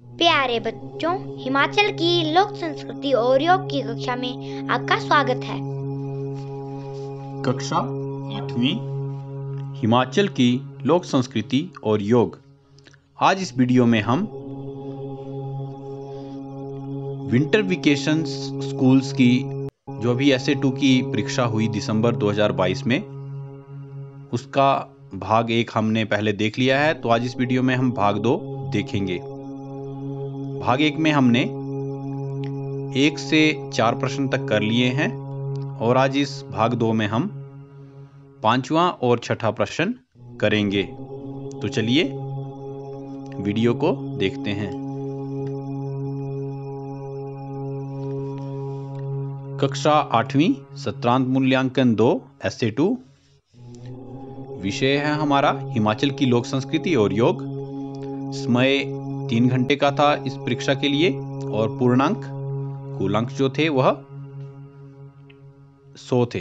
प्यारे बच्चों, हिमाचल की लोक संस्कृति और योग की कक्षा में आपका स्वागत है। कक्षा 8वीं हिमाचल की लोक संस्कृति और योग। आज इस वीडियो में हम विंटर वेकेशन स्कूल्स की जो अभी SA2 की परीक्षा हुई दिसंबर 2022 में, उसका भाग 1 हमने पहले देख लिया है। तो आज इस वीडियो में हम भाग 2 देखेंगे। भाग 1 में हमने 1 से 4 प्रश्न तक कर लिए हैं और आज इस भाग 2 में हम 5वां और 6ठा प्रश्न करेंगे। तो चलिए वीडियो को देखते हैं। कक्षा 8वीं सत्रांत मूल्यांकन 2 SA2। विषय है हमारा हिमाचल की लोक संस्कृति और योग। समय 3 घंटे का था इस परीक्षा के लिए और पूर्णांक कुल अंक जो थे वह 100 थे।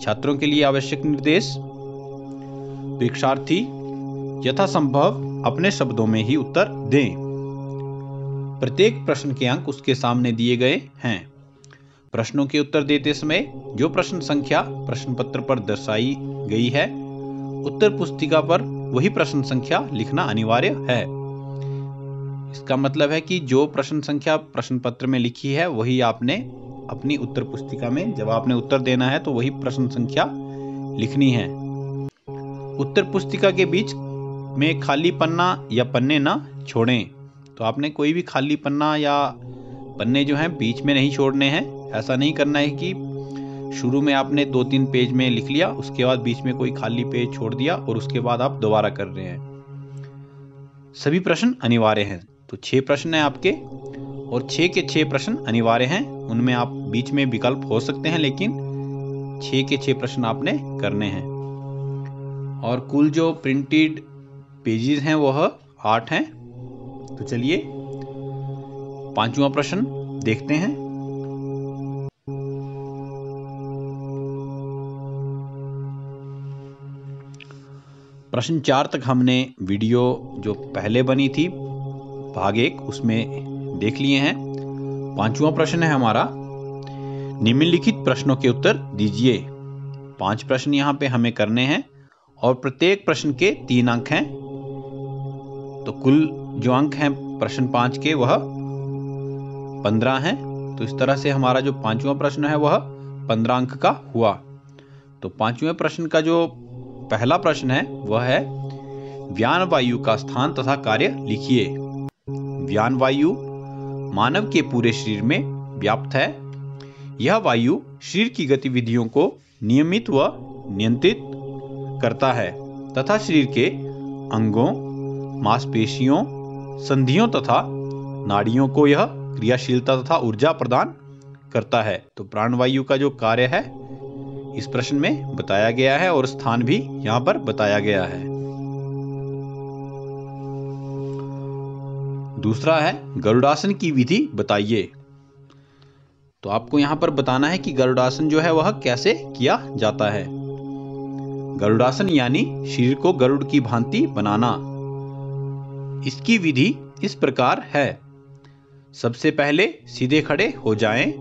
छात्रों के लिए आवश्यक निर्देश: परीक्षार्थी यथासंभव अपने शब्दों में ही उत्तर दें। प्रत्येक प्रश्न के अंक उसके सामने दिए गए हैं। प्रश्नों के उत्तर देते समय जो प्रश्न संख्या प्रश्न पत्र पर दर्शाई गई है, उत्तर पुस्तिका पर वही प्रश्न संख्या लिखना अनिवार्य है। इसका मतलब है कि जो प्रश्न संख्या प्रश्न पत्र में लिखी है वही आपने अपनी उत्तर पुस्तिका में, जब आपने उत्तर देना है तो वही प्रश्न संख्या लिखनी है। उत्तर पुस्तिका के बीच में खाली पन्ना या पन्ने ना छोड़ें। तो आपने कोई भी खाली पन्ना या पन्ने जो हैं बीच में नहीं छोड़ने हैं। ऐसा नहीं करना है कि शुरू में आपने 2-3 पेज में लिख लिया, उसके बाद बीच में कोई खाली पेज छोड़ दिया और उसके बाद आप दोबारा कर रहे हैं। सभी प्रश्न अनिवार्य हैं। तो 6 प्रश्न हैं आपके और 6 के 6 प्रश्न अनिवार्य हैं। उनमें आप बीच में विकल्प हो सकते हैं, लेकिन 6 के 6 प्रश्न आपने करने हैं। और कुल जो प्रिंटेड पेजेस हैं वह 8 हैं। तो चलिए 5वां प्रश्न देखते हैं। प्रश्न 4 तक हमने वीडियो जो पहले बनी थी भाग 1 उसमें देख लिए हैं। 5वां प्रश्न है हमारा, निम्नलिखित प्रश्नों के उत्तर दीजिए। 5 प्रश्न यहाँ पे हमें करने हैं और प्रत्येक प्रश्न के 3 अंक हैं। तो कुल जो अंक हैं प्रश्न 5 के वह 15 हैं। तो इस तरह से हमारा जो 5वां प्रश्न है वह 15 अंक का हुआ। तो 5वें प्रश्न का जो पहला प्रश्न है वह है, व्यान वायु का स्थान तथा कार्य लिखिए। व्यान वायु मानव के पूरे शरीर में व्याप्त है। यह वायु शरीर की गतिविधियों को नियमित व नियंत्रित करता है तथा शरीर के अंगों, मांसपेशियों, संधियों तथा नाड़ियों को यह क्रियाशीलता तथा ऊर्जा प्रदान करता है। तो प्राणवायु का जो कार्य है इस प्रश्न में बताया गया है और स्थान भी यहां पर बताया गया है। दूसरा है, गरुड़ासन की विधि बताइए। तो आपको यहां पर बताना है कि गरुड़ासन जो है वह कैसे किया जाता है। गरुड़ासन यानी शरीर को गरुड़ की भांति बनाना। इसकी विधि इस प्रकार है। सबसे पहले सीधे खड़े हो जाएं।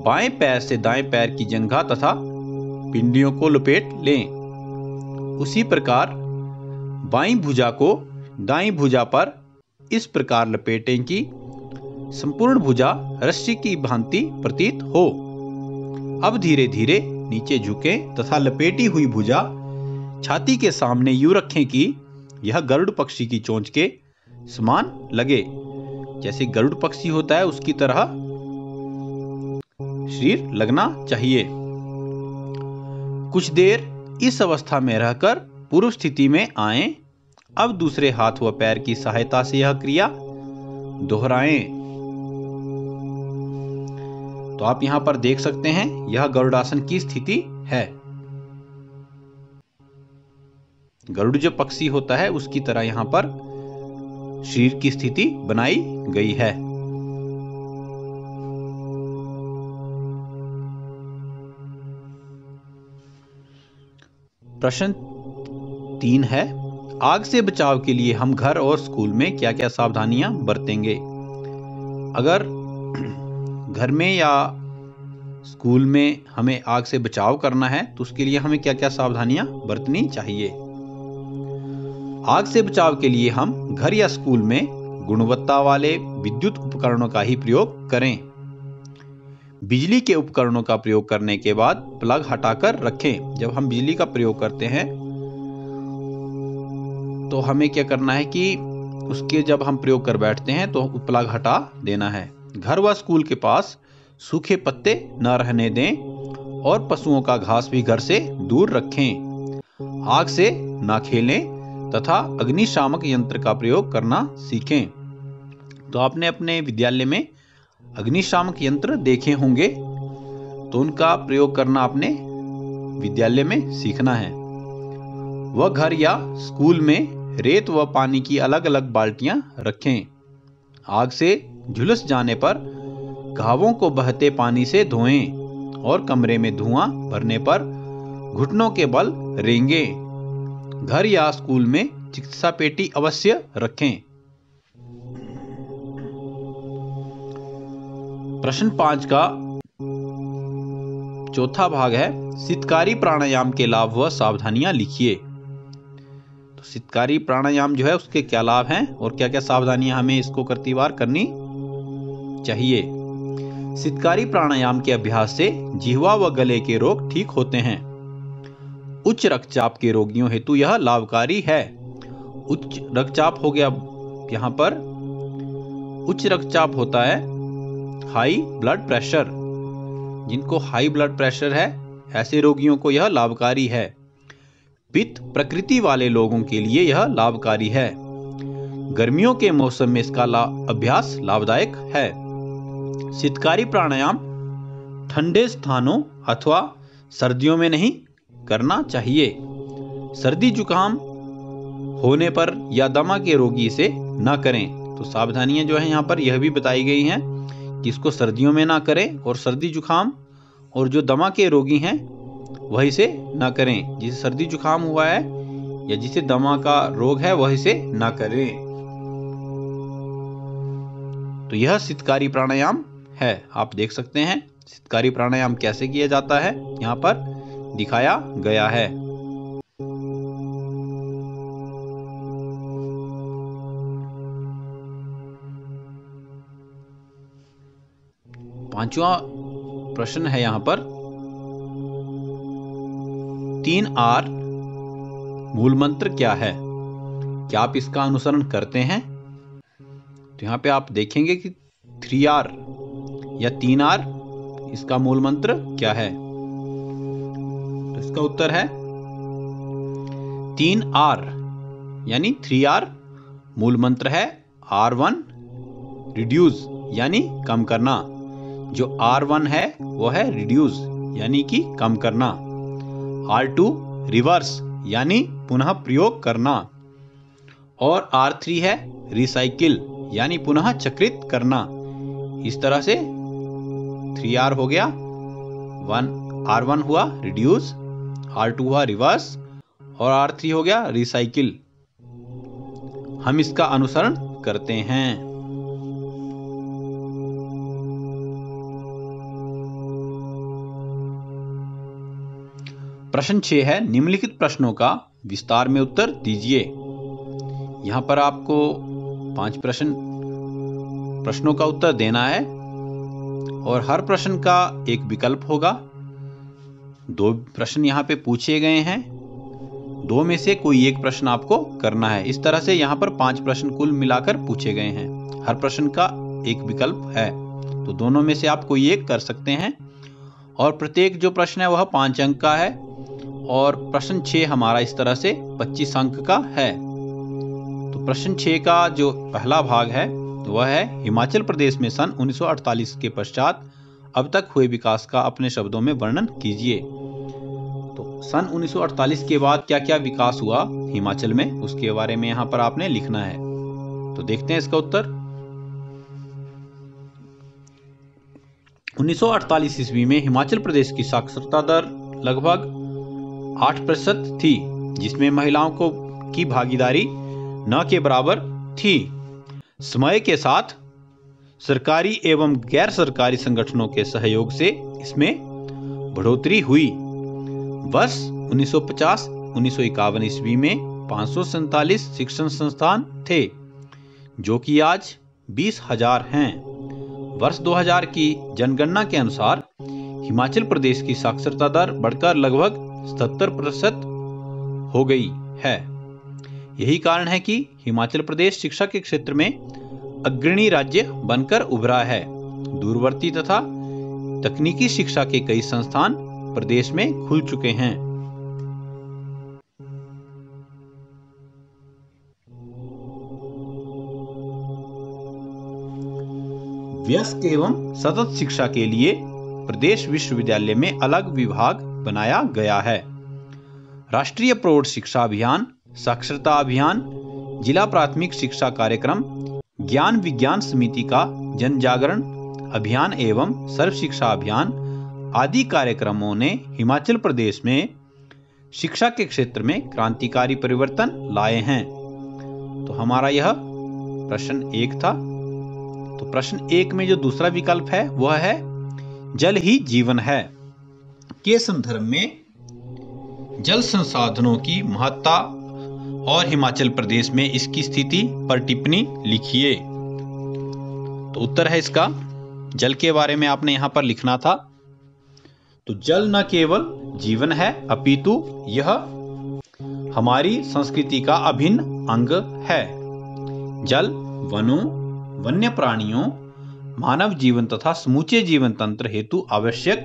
बाएं पैर से दाएं पैर की जंघा तथा पिंडियों को लपेट लें। उसी प्रकार बाईं भुजा को दाईं भुजा पर इस प्रकार लपेटें कि संपूर्ण भुजा रस्सी की भांति प्रतीत हो। अब धीरे धीरे नीचे झुकें तथा लपेटी हुई भुजा छाती के सामने यूं रखें कि यह गरुड़ पक्षी की चोंच के समान लगे। जैसे गरुड़ पक्षी होता है उसकी तरह शरीर लगना चाहिए। कुछ देर इस अवस्था में रहकर पूर्व स्थिति में आएं। अब दूसरे हाथ व पैर की सहायता से यह क्रिया दोहराएं। तो आप यहां पर देख सकते हैं यह गरुड़ासन की स्थिति है। गरुड़ जो पक्षी होता है उसकी तरह यहां पर शरीर की स्थिति बनाई गई है। प्रश्न 3 है, आग से बचाव के लिए हम घर और स्कूल में क्या क्या सावधानियां बरतेंगे? अगर घर में या स्कूल में हमें आग से बचाव करना है तो उसके लिए हमें क्या क्या सावधानियां बरतनी चाहिए? आग से बचाव के लिए हम घर या स्कूल में गुणवत्ता वाले विद्युत उपकरणों का ही प्रयोग करें। बिजली के उपकरणों का प्रयोग करने के बाद प्लग हटाकर रखें। जब हम बिजली का प्रयोग करते हैं तो हमें क्या करना है कि उसके जब हम प्रयोग कर बैठते हैं तो प्लग हटा देना है। घर व स्कूल के पास सूखे पत्ते न रहने दें और पशुओं का घास भी घर से दूर रखें। आग से न खेलें तथा अग्निशामक यंत्र का प्रयोग करना सीखें। तो आपने अपने विद्यालय में अग्निशामक यंत्र देखे होंगे, तो उनका प्रयोग करना आपने विद्यालय में सीखना है। वह घर या स्कूल में रेत व पानी की अलग अलग बाल्टियां रखें। आग से झुलस जाने पर घावों को बहते पानी से धोएं और कमरे में धुआं भरने पर घुटनों के बल रेंगें। घर या स्कूल में चिकित्सा पेटी अवश्य रखें। प्रश्न 5 का चौथा भाग है, शीतकारी प्राणायाम के लाभ व सावधानियां लिखिए। तो शीतकारी प्राणायाम जो है उसके क्या लाभ हैं और क्या क्या सावधानियां हमें इसको करती बार करनी चाहिए? शीतकारी प्राणायाम के अभ्यास से जिह्वा व गले के रोग ठीक होते हैं। उच्च रक्तचाप के रोगियों हेतु यह लाभकारी है। उच्च रक्तचाप हो गया, यहाँ पर उच्च रक्तचाप होता है हाई ब्लड प्रेशर। जिनको हाई ब्लड प्रेशर है ऐसे रोगियों को यह लाभकारी है। पित्त प्रकृति वाले लोगों के लिए यह लाभकारी है। गर्मियों के मौसम में इसका अभ्यास लाभदायक है। शीतकारी प्राणायाम ठंडे स्थानों अथवा सर्दियों में नहीं करना चाहिए। सर्दी जुकाम होने पर या दमा के रोगी इसे न करें। तो सावधानियां जो है यहाँ पर यह भी बताई गई हैं कि इसको सर्दियों में ना करें और सर्दी जुकाम और जो दमा के रोगी हैं वह इसे ना करें। जिसे सर्दी जुकाम हुआ है या जिसे दमा का रोग है वह इसे ना करें। तो यह शीतकारी प्राणायाम है। आप देख सकते हैं शीतकारी प्राणायाम कैसे किया जाता है, यहाँ पर दिखाया गया है। पांचवा प्रश्न है यहाँ पर 3R मूल मंत्र क्या है? क्या आप इसका अनुसरण करते हैं? तो यहाँ पे आप देखेंगे कि 3R या 3R इसका मूल मंत्र क्या है? तो इसका उत्तर है 3R यानी 3R मूल मंत्र है। R1 रिड्यूस यानी कम करना। जो R1 है वो है रिड्यूस यानी कि कम करना। R2 रिवर्स यानी पुनः प्रयोग करना। और R3 है रिसाइकिल यानी पुनः चक्रित करना। इस तरह से 3R हो गया। R1 हुआ रिड्यूस, R2 हुआ रिवर्स और R3 हो गया रिसाइकिल। हम इसका अनुसरण करते हैं। प्रश्न 6 है, निम्नलिखित प्रश्नों का विस्तार में उत्तर दीजिए। यहां पर आपको 5 प्रश्नों का उत्तर देना है और हर प्रश्न का एक विकल्प होगा। 2 प्रश्न यहाँ पे पूछे गए हैं, 2 में से कोई एक प्रश्न आपको करना है। इस तरह से यहाँ पर 5 प्रश्न कुल मिलाकर पूछे गए हैं। हर प्रश्न का एक विकल्प है, तो दोनों में से आप कोई एक कर सकते हैं। और प्रत्येक जो प्रश्न है वह 5 अंक का है और प्रश्न 6 हमारा इस तरह से 25 अंक का है। तो प्रश्न 6 का जो पहला भाग है वह है, हिमाचल प्रदेश में सन 1948 के पश्चात अब तक हुए विकास का अपने शब्दों में वर्णन कीजिए। तो सन 1948 के बाद क्या क्या विकास हुआ हिमाचल में, उसके बारे में यहाँ पर आपने लिखना है। तो देखते हैं इसका उत्तर। 1948 ईस्वी में हिमाचल प्रदेश की साक्षरता दर लगभग 8% थी, जिसमें महिलाओं को की भागीदारी न के बराबर थी। समय के साथ सरकारी एवं गैर सरकारी संगठनों के सहयोग से इसमें बढ़ोतरी हुई। वर्ष 1950-1951 ईस्वी में 547 शिक्षण संस्थान थे, जो कि आज 20,000 हैं। वर्ष 2000 की जनगणना के अनुसार हिमाचल प्रदेश की साक्षरता दर बढ़कर लगभग 77% हो गई है। यही कारण है कि हिमाचल प्रदेश शिक्षा के क्षेत्र में अग्रणी राज्य बनकर उभरा है। दूरवर्ती तथा तकनीकी शिक्षा के कई संस्थान प्रदेश में खुल चुके हैं। वयस्क एवं सतत शिक्षा के लिए प्रदेश विश्वविद्यालय में अलग विभाग बनाया गया है। राष्ट्रीय प्रौढ़ शिक्षा अभियान, साक्षरता अभियान, जिला प्राथमिक शिक्षा कार्यक्रम, ज्ञान विज्ञान समिति का जन जागरण अभियान एवं सर्व शिक्षा अभियान आदि कार्यक्रमों ने हिमाचल प्रदेश में शिक्षा के क्षेत्र में क्रांतिकारी परिवर्तन लाए हैं। तो हमारा यह प्रश्न 1 था। तो प्रश्न 1 में जो दूसरा विकल्प है वह है जल ही जीवन है के संदर्भ में जल संसाधनों की महत्ता और हिमाचल प्रदेश में इसकी स्थिति पर टिप्पणी लिखिए। तो उत्तर है इसका जल के बारे में आपने यहां पर लिखना था। तो जल न केवल जीवन है अपितु यह हमारी संस्कृति का अभिन्न अंग है। जल वनों, वन्य प्राणियों, मानव जीवन तथा समूचे जीवन तंत्र हेतु आवश्यक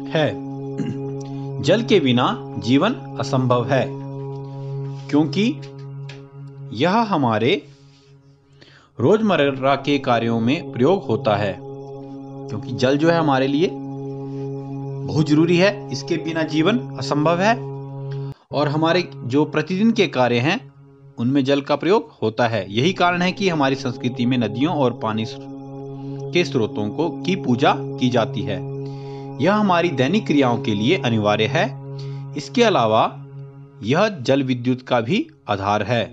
है। जल के बिना जीवन असंभव है, क्योंकि यह हमारे रोजमर्रा के कार्यों में प्रयोग होता है। क्योंकि जल जो है हमारे लिए बहुत जरूरी है, इसके बिना जीवन असंभव है। और हमारे जो प्रतिदिन के कार्य हैं उनमें जल का प्रयोग होता है। यही कारण है कि हमारी संस्कृति में नदियों और पानी के स्रोतों की पूजा की जाती है। यह हमारी दैनिक क्रियाओं के लिए अनिवार्य है। इसके अलावा यह जल विद्युत का भी आधार है।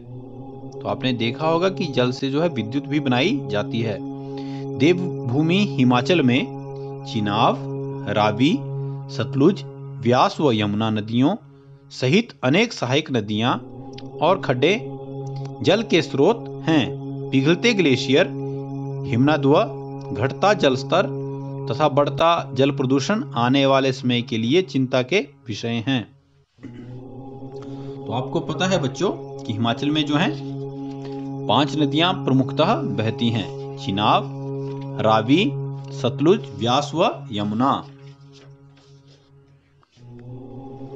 तो आपने देखा होगा कि जल से जो है विद्युत भी बनाई जाती है। देवभूमि हिमाचल में चिनाब, रावी, सतलुज, व्यास व यमुना नदियों सहित अनेक सहायक नदियां और खड्डे जल के स्रोत हैं। पिघलते ग्लेशियर, हिमनद, घटता जल स्तर तथा बढ़ता जल प्रदूषण आने वाले समय के लिए चिंता के विषय हैं। तो आपको पता है बच्चों कि हिमाचल में जो है 5 नदियां प्रमुखतः बहती हैं: चिनाब, रावी, सतलुज, व्यास व यमुना।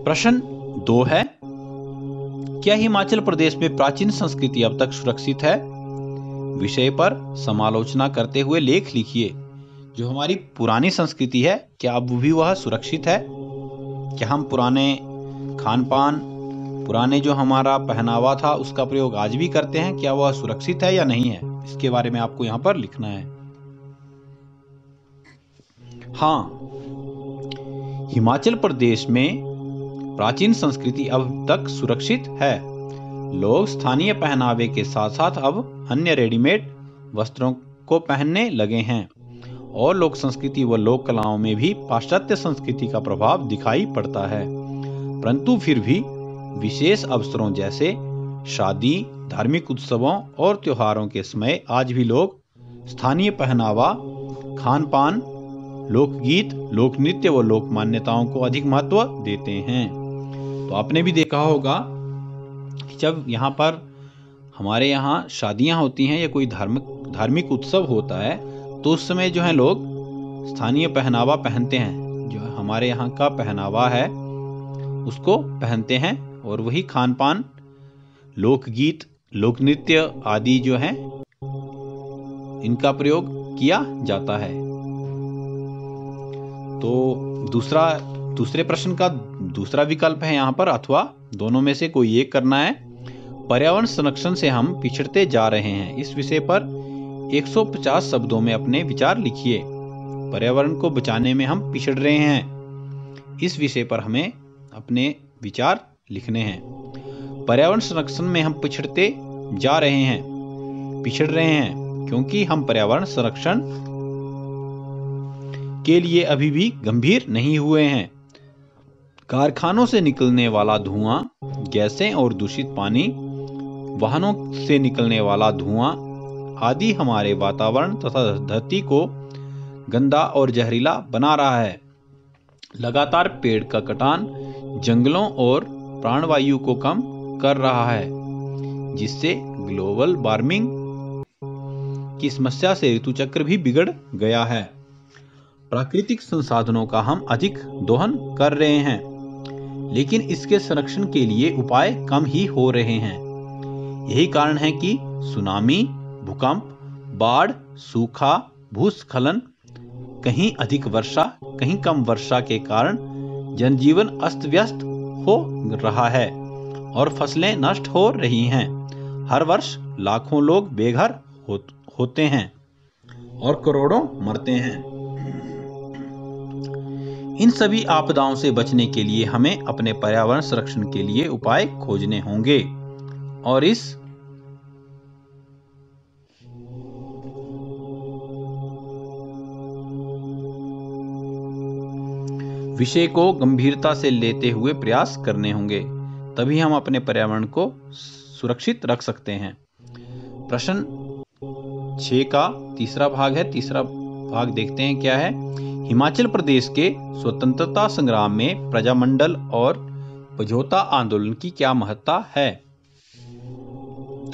प्रश्न 2 है, क्या हिमाचल प्रदेश में प्राचीन संस्कृति अब तक सुरक्षित है? विषय पर समालोचना करते हुए लेख लिखिए। जो हमारी पुरानी संस्कृति है, क्या अब भी वह सुरक्षित है? क्या हम पुराने खान पान, पुराने जो हमारा पहनावा था उसका प्रयोग आज भी करते हैं? क्या वह सुरक्षित है या नहीं है? इसके बारे में आपको यहां पर लिखना है। हाँ, हिमाचल प्रदेश में प्राचीन संस्कृति अब तक सुरक्षित है। लोग स्थानीय पहनावे के साथ साथ अब अन्य रेडीमेड वस्त्रों को पहनने लगे हैं और लोक संस्कृति व लोक कलाओं में भी पाश्चात्य संस्कृति का प्रभाव दिखाई पड़ता है। परंतु फिर भी विशेष अवसरों जैसे शादी, धार्मिक उत्सवों और त्योहारों के समय आज भी लोग स्थानीय पहनावा, खान पान, लोकगीत, लोक नृत्य व लोक मान्यताओं को अधिक महत्व देते हैं। तो आपने भी देखा होगा कि जब यहाँ पर हमारे यहाँ शादियाँ होती हैं या कोई धार्मिक उत्सव होता है तो उस समय जो है लोग स्थानीय पहनावा पहनते हैं। जो हमारे यहाँ का पहनावा है उसको पहनते हैं और वही खान पान, लोकगीत, लोक नृत्य आदि जो है इनका प्रयोग किया जाता है। तो दूसरा दूसरे प्रश्न का दूसरा विकल्प है यहाँ पर, अथवा दोनों में से कोई एक करना है। पर्यावरण संरक्षण से हम पिछड़ते जा रहे हैं, इस विषय पर 150 शब्दों में अपने विचार लिखिए। पर्यावरण को बचाने में हम पिछड़ रहे हैं, इस विषय पर हमें अपने विचार लिखने हैं। पर्यावरण संरक्षण में हम पिछड़ रहे हैं क्योंकि हम पर्यावरण संरक्षण के लिए अभी भी गंभीर नहीं हुए हैं। कारखानों से निकलने वाला धुआं, गैसें और दूषित पानी, वाहनों से निकलने वाला धुआं आदि हमारे वातावरण तथा धरती को गंदा और जहरीला बना रहा है। लगातार पेड़ का कटान जंगलों और प्राणवायु को कम कर रहा है, जिससे ग्लोबल वार्मिंग की समस्या से ऋतु चक्र भी बिगड़ गया है। प्राकृतिक संसाधनों का हम अधिक दोहन कर रहे हैं, लेकिन इसके संरक्षण के लिए उपाय कम ही हो रहे हैं। यही कारण है कि सुनामी, भूकंप, बाढ़, सूखा, भूस्खलन, कहीं अधिक वर्षा, कहीं कम वर्षा के कारण जनजीवन अस्त व्यस्त हो रहा है और फसलें नष्ट हो रही हैं। हर वर्ष लाखों लोग बेघर होते हैं और करोड़ों मरते हैं। इन सभी आपदाओं से बचने के लिए हमें अपने पर्यावरण संरक्षण के लिए उपाय खोजने होंगे और इस विषय को गंभीरता से लेते हुए प्रयास करने होंगे, तभी हम अपने पर्यावरण को सुरक्षित रख सकते हैं। प्रश्न 6 का तीसरा भाग है। तीसरा भाग देखते हैं क्या है। हिमाचल प्रदेश के स्वतंत्रता संग्राम में प्रजामंडल और समझौता आंदोलन की क्या महत्ता है?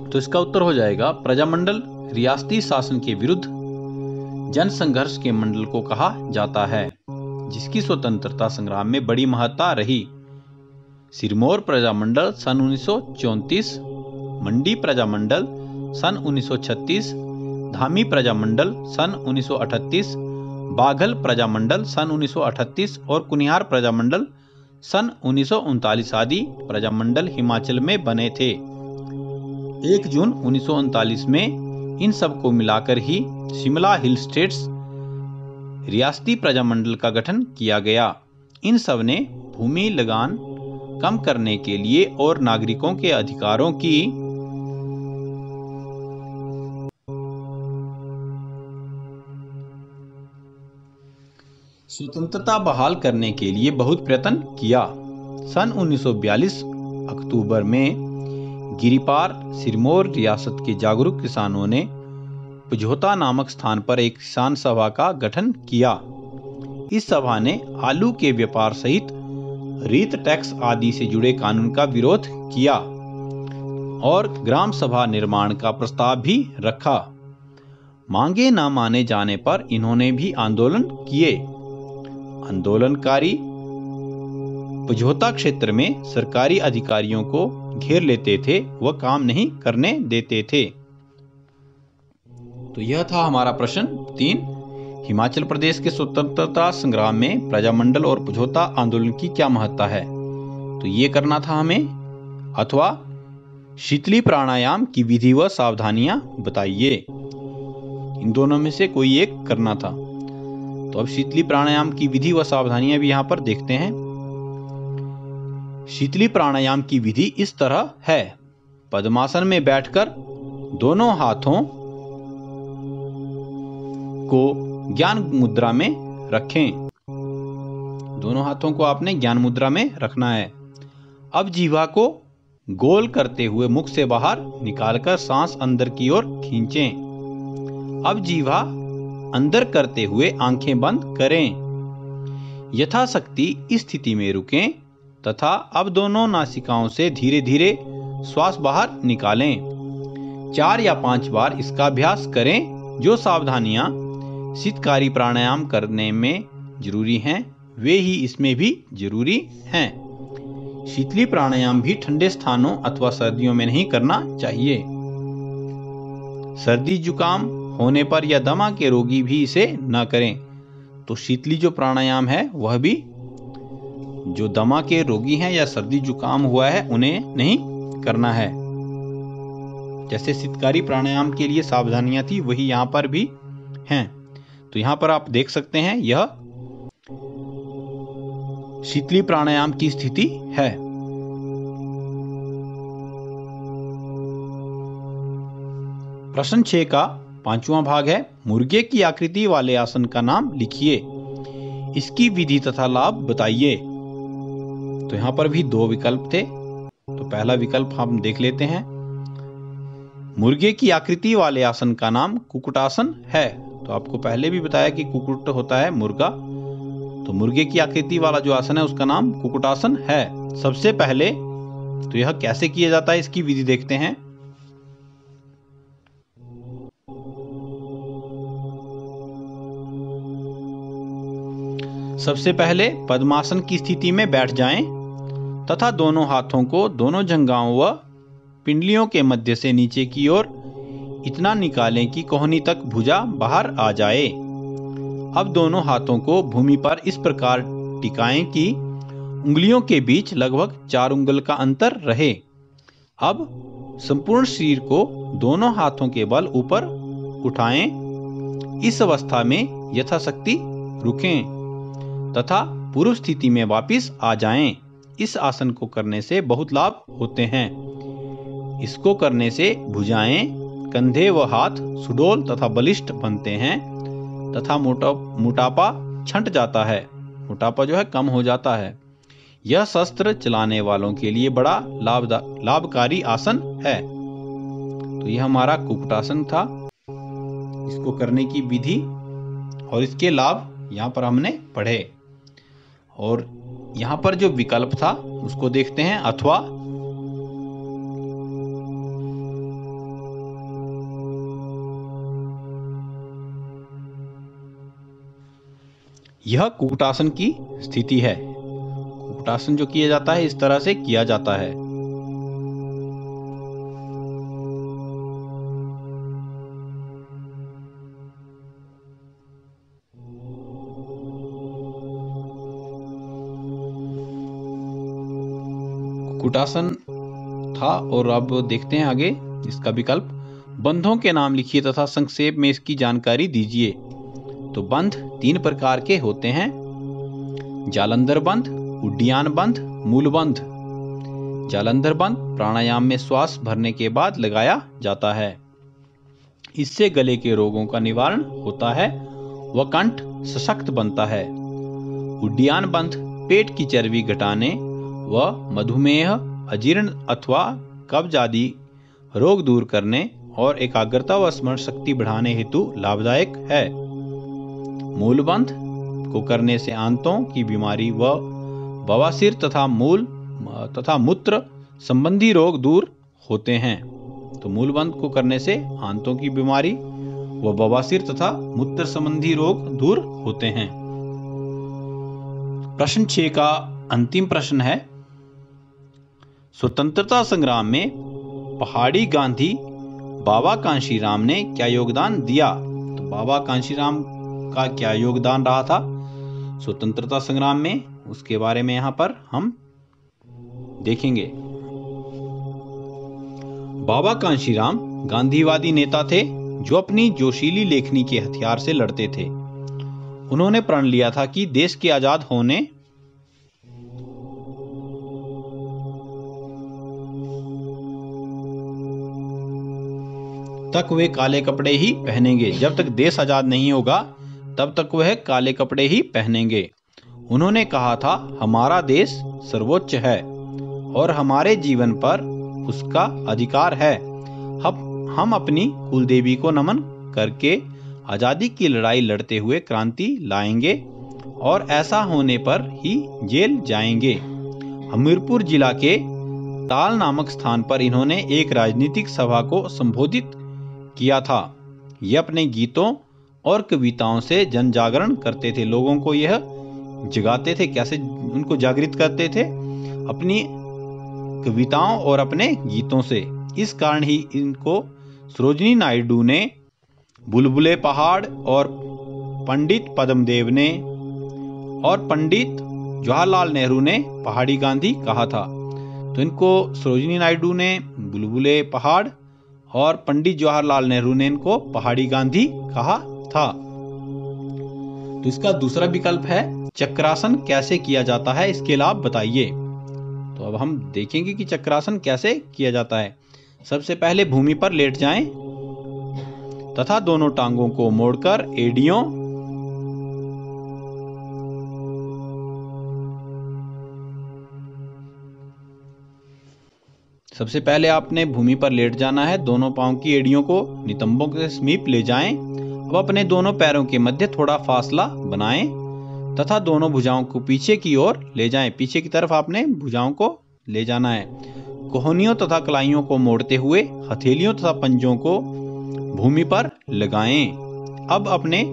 तो इसका उत्तर हो जाएगा, प्रजामंडल रियासती शासन के विरुद्ध जन संघर्ष के मंडल को कहा जाता है, जिसकी स्वतंत्रता संग्राम में बड़ी महत्ता रही। सिरमौर प्रजामंडल सन 1934, मंडी प्रजामंडल सन 1936, धामी प्रजामंडल सन 1938, बाघल प्रजामंडल सन 1938 और कुनिहार प्रजामंडल सन 1939 आदि प्रजामंडल हिमाचल में बने थे। 1 जून 1939 में इन सब को मिलाकर ही शिमला हिल स्टेट्स रियासती प्रजामंडल का गठन किया गया। इन सब ने भूमि लगान कम करने के लिए और नागरिकों के अधिकारों की स्वतंत्रता बहाल करने के लिए बहुत प्रयत्न किया। सन 1942 अक्टूबर में गिरिपार सिरमौर रियासत के जागरूक किसानों ने समझौता नामक स्थान पर एक किसान सभा का गठन किया। इस सभा ने आलू के व्यापार सहित रीत टैक्स आदि से जुड़े कानून का विरोध किया और ग्राम सभा निर्माण का प्रस्ताव भी रखा। मांगे न माने जाने पर इन्होंने भी आंदोलन किए। आंदोलनकारी समझौता क्षेत्र में सरकारी अधिकारियों को घेर लेते थे, वह काम नहीं करने देते थे। तो यह था हमारा प्रश्न 3। हिमाचल प्रदेश के स्वतंत्रता संग्राम में प्रजामंडल और समझौता आंदोलन की क्या महत्ता है? तो ये करना था हमें, अथवा शीतली प्राणायाम की विधि व सावधानियां बताइए। इन दोनों में से कोई एक करना था। तो अब शीतली प्राणायाम की विधि व सावधानियां भी यहां पर देखते हैं। शीतली प्राणायाम की विधि इस तरह है। पद्मासन में बैठकर दोनों हाथों को ज्ञान मुद्रा में रखें। दोनों हाथों को आपने ज्ञान मुद्रा में रखना है। अब जीवा को गोल करते हुए मुख से बाहर निकालकर सांस अंदर की ओर खींचें। अब जीवा अंदर करते हुए आंखें बंद करें। यथाशक्ति इस स्थिति में रुकें तथा अब दोनों नासिकाओं से धीरे धीरे श्वास बाहर निकालें। 4 या 5 बार इसका अभ्यास करें। जो सावधानियां शीतकारी प्राणायाम करने में जरूरी हैं, वे ही इसमें भी जरूरी हैं। शीतली प्राणायाम भी ठंडे स्थानों अथवा सर्दियों में नहीं करना चाहिए। सर्दी जुकाम होने पर या दमा के रोगी भी इसे न करें। तो शीतली जो प्राणायाम है वह भी जो दमा के रोगी हैं या सर्दी जुकाम हुआ है उन्हें नहीं करना है। जैसे शीतकारी प्राणायाम के लिए सावधानियां थी, वही यहां पर भी हैं। तो यहां पर आप देख सकते हैं यह शीतली प्राणायाम की स्थिति है। प्रश्न 6 का 5वां भाग है, मुर्गे की आकृति वाले आसन का नाम लिखिए, इसकी विधि तथा लाभ बताइए। तो यहां पर भी 2 विकल्प थे। तो पहला विकल्प हम देख लेते हैं। मुर्गे की आकृति वाले आसन का नाम कुक्कुटासन है। तो आपको पहले भी बताया कि कुक्कुट होता है मुर्गा, तो मुर्गे की आकृति वाला जो आसन है उसका नाम कुक्कुटासन है। सबसे पहले तो यह कैसे किया जाता है, इसकी विधि देखते हैं। सबसे पहले पद्मासन की स्थिति में बैठ जाएं तथा दोनों हाथों को दोनों जंघाओं व पिंडलियों के मध्य से नीचे की ओर इतना निकालें कि कोहनी तक भुजा बाहर आ जाए। अब दोनों हाथों को भूमि पर इस प्रकार टिकाएं कि उंगलियों के बीच लगभग 4 उंगल का अंतर रहे। अब संपूर्ण शरीर को दोनों हाथों के बल ऊपर उठाएं। इस अवस्था में यथाशक्ति रुकें तथा पूर्व स्थिति में वापस आ जाएं। इस आसन को करने से बहुत लाभ होते हैं। इसको करने से भुजाएं, कंधे व हाथ सुडौल तथा बलिष्ठ बनते हैं तथा मोटापा छंट जाता है। मोटापा जो है कम हो जाता है। यह शस्त्र चलाने वालों के लिए बड़ा लाभकारी आसन है। तो यह हमारा कुक्कुटासन था। इसको करने की विधि और इसके लाभ यहाँ पर हमने पढ़े। और यहाँ पर जो विकल्प था उसको देखते हैं। अथवा यह कुक्कुटासन की स्थिति है। कुक्कुटासन जो किया जाता है इस तरह से किया जाता है। कुक्कुटासन था। और अब देखते हैं आगे इसका विकल्प। बंधों के नाम लिखिए तथा संक्षेप में इसकी जानकारी दीजिए। तो बंध 3 प्रकार के होते हैं, जालंधर बंध, उड्डयन बंध, मूल बंध। जालंधर बंध प्राणायाम में श्वास भरने के बाद लगाया जाता है। इससे गले के रोगों का निवारण होता है व कंठ सशक्त बनता है। उड्डयन बंध पेट की चर्बी घटाने व मधुमेह, अजीर्ण अथवा कब्ज आदि रोग दूर करने और एकाग्रता व स्मरण शक्ति बढ़ाने हेतु लाभदायक है। मूलबंध को करने से आंतों की बीमारी व बवासीर तथा मूत्र संबंधी रोग दूर होते हैं। तो मूलबंध को करने से आंतों की बीमारी व बवासीर तथा मूत्र संबंधी रोग दूर होते हैं। प्रश्न 6 का अंतिम प्रश्न है, स्वतंत्रता संग्राम में पहाड़ी गांधी बाबा कांशीराम ने क्या योगदान दिया? तो बाबा कांशीराम का क्या योगदान रहा था स्वतंत्रता संग्राम में, उसके बारे में यहां पर हम देखेंगे। बाबा कांशीराम गांधीवादी नेता थे जो अपनी जोशीली लेखनी के हथियार से लड़ते थे। उन्होंने प्रण लिया था कि देश के आजाद होने तक वे काले कपड़े ही पहनेंगे। जब तक देश आजाद नहीं होगा तब तक वह काले कपड़े ही पहनेंगे। उन्होंने कहा था, हमारा देश सर्वोच्च है और हमारे जीवन पर उसका अधिकार है। हम अपनी कुलदेवी को नमन करके आजादी की लड़ाई लड़ते हुए क्रांति लाएंगे और ऐसा होने पर ही जेल जाएंगे। हमीरपुर जिला के ताल नामक स्थान पर इन्होंने एक राजनीतिक सभा को संबोधित किया था। ये अपने गीतों और कविताओं से जन जागरण करते थे। लोगों को यह जगाते थे। कैसे उनको जागृत करते थे? अपनी कविताओं और अपने गीतों से। इस कारण ही इनको सरोजिनी नायडू ने बुलबुले पहाड़ और पंडित पद्मदेव ने और पंडित जवाहरलाल नेहरू ने पहाड़ी गांधी कहा था? तो इनको सरोजिनी नायडू ने बुलबुले पहाड़ और पंडित जवाहरलाल नेहरू ने इनको पहाड़ी गांधी कहा था। तो इसका दूसरा विकल्प है चक्रासन कैसे किया जाता है, इसके लाभ बताइए। तो अब हम देखेंगे कि चक्रासन कैसे किया जाता है। सबसे पहले भूमि पर लेट जाएं तथा दोनों टांगों को मोड़कर एड़ियों सबसे पहले आपने भूमि पर लेट जाना है। दोनों पांव की एड़ियों को नितंबों के समीप ले जाएं। अब अपने दोनों पैरों के मध्य थोड़ा फासला बनाएं तथा दोनों भुजाओं को पीछे की ओर ले जाएं। पीछे की तरफ आपने भुजाओं को ले जाना है। कोहनियों तथा कलाइयों को मोड़ते हुए हथेलियों तथा पंजों को भूमि पर लगाएं। अब अपने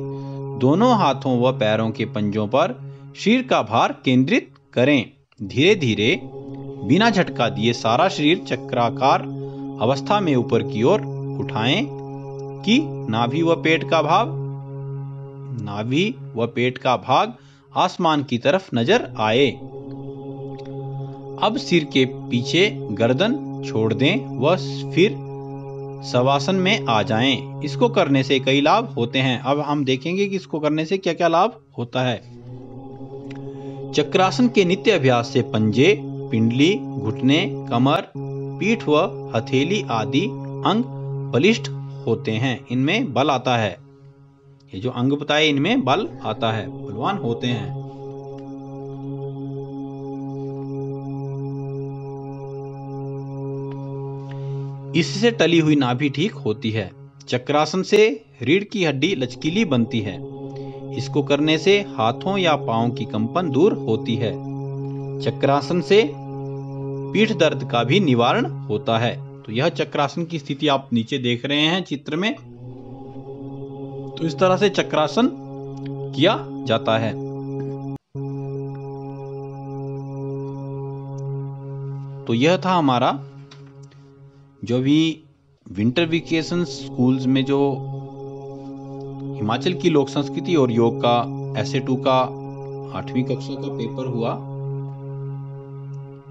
दोनों हाथों व पैरों के पंजों पर शरीर का भार केंद्रित करें। धीरे धीरे बिना झटका दिए सारा शरीर चक्राकार अवस्था में ऊपर की ओर उठाएं कि नाभि व पेट का भाग आसमान की तरफ नजर आए। अब सिर के पीछे गर्दन छोड़ दें व फिर शवासन में आ जाएं। इसको करने से कई लाभ होते हैं। अब हम देखेंगे कि इसको करने से क्या क्या लाभ होता है। चक्रासन के नित्य अभ्यास से पंजे, पिंडली, घुटने, कमर, पीठ व हथेली आदि अंग बलिष्ठ होते हैं। इनमें बल आता है। ये जो अंग बताए इनमें बल आता है, बलवान होते हैं। इससे टली हुई नाभि ठीक होती है। चक्रासन से रीढ़ की हड्डी लचकीली बनती है। इसको करने से हाथों या पांवों की कंपन दूर होती है। चक्रासन से पीठ दर्द का भी निवारण होता है। तो यह चक्रासन की स्थिति आप नीचे देख रहे हैं चित्र में। तो इस तरह से चक्रासन किया जाता है। तो यह था हमारा जो भी विंटर वेकेशन स्कूल्स में जो हिमाचल की लोक संस्कृति और योग का ऐसे 2 का 8वीं कक्षा का पेपर हुआ,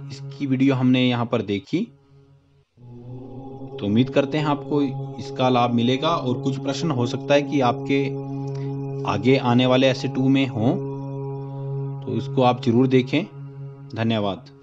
इसकी वीडियो हमने यहाँ पर देखी। तो उम्मीद करते हैं आपको इसका लाभ मिलेगा और कुछ प्रश्न हो सकता है कि आपके आगे आने वाले ऐसे 2 में हों, तो इसको आप जरूर देखें। धन्यवाद।